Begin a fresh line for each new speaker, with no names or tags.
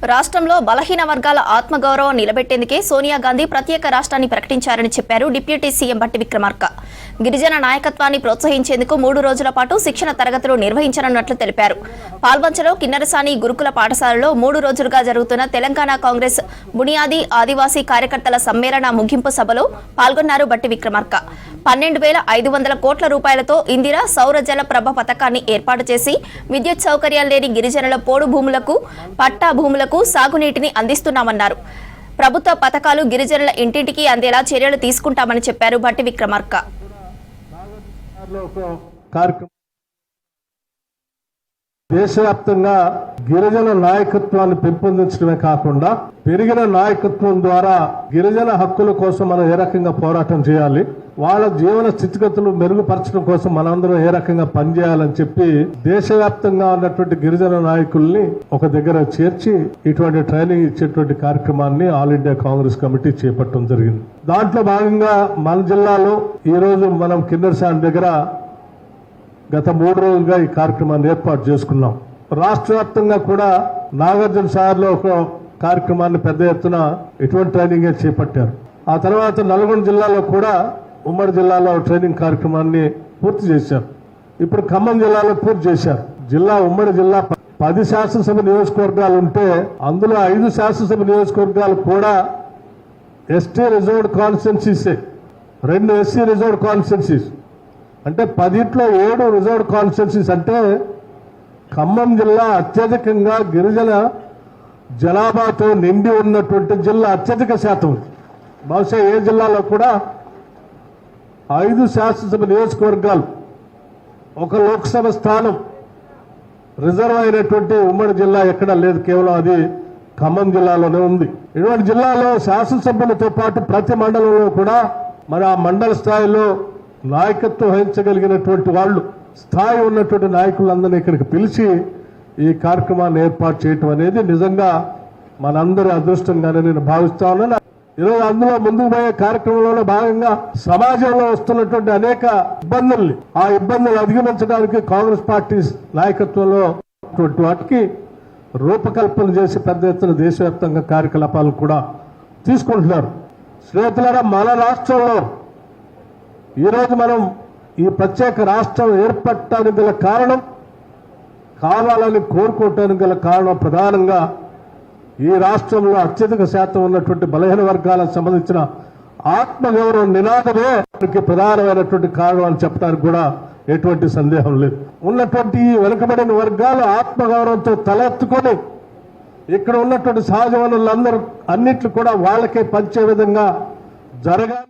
రాష్ట్రంలో బలహీన వర్గాల ఆత్మగౌరవం నిలబెట్టేందుకే సోనియా గాంధీ ప్రత్యేక రాష్ట్రాన్ని ప్రకటించారని చెప్పారు డిప్యూటీ సీఎం బట్టి విక్రమార్క. గిరిజన నాయకత్వాన్ని ప్రోత్సహించేందుకు 3 రోజుల పాటు శిక్షణ తరగతులు నిర్వహించనున్నట్లు తెలిపారు. పాల్వంచలో కిన్నెరసాని గురుకుల పాఠశాలలో 3 రోజులుగా జరుగుతున్న తెలంగాణ కాంగ్రెస్ బునియాదీ ఆదివాసీ కార్యకర్తల సమ్మేళన ముగింపు సభలో పాల్గొన్నారు బట్టి విక్రమార్క. 12,500 కోట్ల రూపాయలతో ఇందిరా సౌర జల ప్రభ పథకాన్ని ఏర్పాటు చేసి విద్యుత్ సౌకర్యం లేని గిరిజనుల పోడు భూములకు, పట్టా భూములకు సాగునీటిని అందిస్తున్నామన్నారు. ప్రభుత్వ పథకాలు గిరిజనుల ఇంటింటికి అందేలా చర్యలు తీసుకుంటామని చెప్పారు బట్టి విక్రమార్క.
దేశవ్యాప్తంగా గిరిజన నాయకత్వాన్ని పెంపొందించడమే కాకుండా పెరిగిన నాయకత్వం ద్వారా గిరిజన హక్కుల కోసం మనం ఏ రకంగా పోరాటం చేయాలి, వాళ్ళ జీవన స్థితిగతులు మెరుగుపరచడం కోసం మనందరం ఏ రకంగా పనిచేయాలని చెప్పి దేశవ్యాప్తంగా ఉన్నటువంటి గిరిజన నాయకుల్ని ఒక దగ్గర చేర్చి ఇటువంటి ట్రైనింగ్ ఇచ్చేటువంటి కార్యక్రమాన్ని ఆల్ ఇండియా కాంగ్రెస్ కమిటీ చేపట్టడం జరిగింది. దాంట్లో భాగంగా మన జిల్లాలో ఈ రోజు మనం కిన్నెరసాని దగ్గర గత 3 రోజులుగా ఈ కార్యక్రమాన్ని ఏర్పాటు చేసుకున్నాం. రాష్ట్ర వ్యాప్తంగా కూడా నాగార్జున సాగర్లో ఒక కార్యక్రమాన్ని పెద్ద ఎత్తున ఇటువంటి ట్రైనింగ్ చేపట్టారు. ఆ తర్వాత నల్గొండ జిల్లాలో కూడా ఉమ్మడి జిల్లాలో ట్రైనింగ్ కార్యక్రమాన్ని పూర్తి చేశారు. ఇప్పుడు ఖమ్మం జిల్లాలో పూర్తి చేశారు. ఉమ్మడి జిల్లా 10 శాసనసభ నియోజకవర్గాలు ఉంటే అందులో 5 శాసనసభ నియోజకవర్గాలు కూడా ఎస్టీ రిజర్వ్డ్ కాన్స్టిట్యున్సీసే, 2 ఎస్సీ రిజర్వ్డ్ కాన్స్టిట్యున్సీస్, అంటే 10లో 7 రిజర్వ్డ్ కాన్స్టిట్యున్సీస్. అంటే ఖమ్మం జిల్లా అత్యధికంగా గిరిజన జనాభాతో నిండి ఉన్నటువంటి జిల్లా, అత్యధిక శాతం. బహుశా ఏ జిల్లాలో కూడా 5 శాసనసభ నియోజకవర్గాలు, 1 లోక్సభ స్థానం రిజర్వ్ అయినటువంటి ఉమ్మడి జిల్లా ఎక్కడా లేదు, కేవలం అది ఖమ్మం జిల్లాలోనే ఉంది. ఇటువంటి జిల్లాలో శాసనసభ్యులతో పాటు ప్రతి మండలంలో కూడా మరి ఆ మండల స్థాయిలో నాయకత్వం వహించగలిగినటువంటి వాళ్ళు, స్థాయి ఉన్నటువంటి నాయకులందరినీ ఇక్కడికి పిలిచి ఈ కార్యక్రమాన్ని ఏర్పాటు చేయటం అనేది నిజంగా మనందరి అదృష్టంగానే నేను భావిస్తా ఉన్నాను. ఈరోజు అందులో ముందుకు పోయే కార్యక్రమంలో భాగంగా సమాజంలో వస్తున్నటువంటి అనేక ఇబ్బందుల్ని, ఆ ఇబ్బందులు అధిగమించడానికి కాంగ్రెస్ పార్టీ నాయకత్వంలో వాటికి రూపకల్పన చేసి పెద్ద ఎత్తున దేశవ్యాప్తంగా కార్యకలాపాలు కూడా తీసుకుంటున్నారు. స్నేహితులారా, మన రాష్ట్రంలో ఈరోజు మనం ఈ ప్రత్యేక రాష్ట్రం ఏర్పడటానికి గల కారణం, కావాలని కోరుకోవటానికి గల కారణం ప్రధానంగా ఈ రాష్ట్రంలో అత్యధిక శాతం ఉన్నటువంటి బలహీన వర్గాలకు సంబంధించిన ఆత్మగౌరవం నినాదమే ప్రధానమైనటువంటి కారణం అని చెప్పడానికి కూడా ఎటువంటి సందేహం లేదు. ఉన్నటువంటి ఈ వెనుకబడిన వర్గాలు ఆత్మగౌరవంతో తలెత్తుకొని ఇక్కడ ఉన్నటువంటి సహజ వనరులందరూ అన్నిట్లు కూడా వాళ్ళకే పంచే విధంగా జరగాలి.